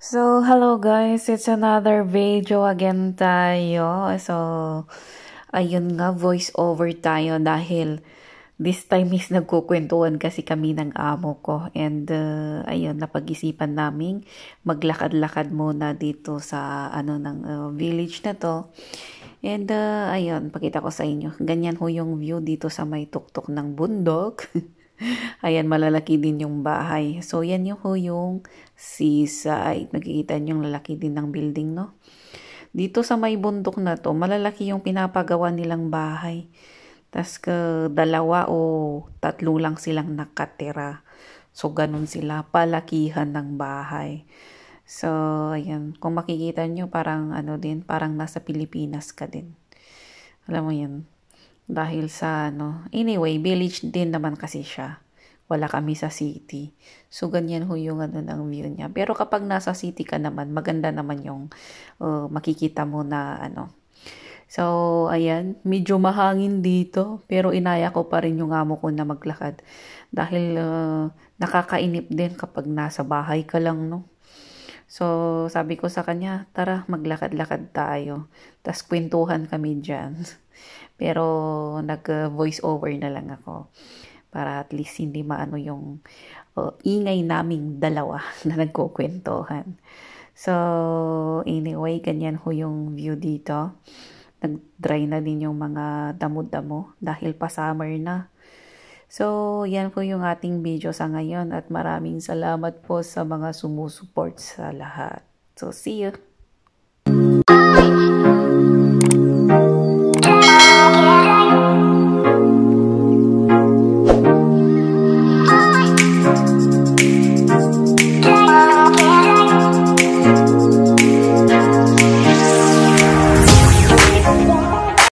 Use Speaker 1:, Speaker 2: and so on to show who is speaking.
Speaker 1: So, hello guys, it's another video again tayo. So, ayun nga, voice over tayo dahil this time is nagkukwentuhan kasi kami ng amo ko. And, ayun, napag-isipan namin maglakad-lakad muna dito sa, village na to. And, ayun, pakita ko sa inyo. Ganyan ho yung view dito sa may tuktok ng bundok. Ayan, malalaki din yung bahay. So, yan yung ho yung seaside. Nakikita niyo yung lalaki din ng building, no? Dito sa may bundok na to, malalaki yung pinapagawa nilang bahay. Tas dalawa o tatlo lang silang nakatira. So, ganun sila. Palakihan ng bahay. So, ayan. Kung makikita nyo, parang parang nasa Pilipinas ka din. Alam mo yan. Dahil sa anyway, village din naman kasi siya. Wala kami sa city. So, ganyan ho yung ng view niya. Pero kapag nasa city ka naman, maganda naman yung makikita mo na So, ayan, medyo mahangin dito, pero inaya ko pa rin yung amo ko na maglakad. Dahil nakakainip din kapag nasa bahay ka lang, no? So, sabi ko sa kanya, tara, maglakad-lakad tayo. Tas kwentuhan kami dyan. Pero, nag-voice over na lang ako. Para at least hindi maano yung ingay naming dalawa na nagkukwentuhan. So, anyway, ganyan ho yung view dito. Nag-dry na din yung mga damo-damo dahil pa summer na. So, yan po yung ating video sa ngayon at maraming salamat po sa mga sumusuport sa lahat. So, see you!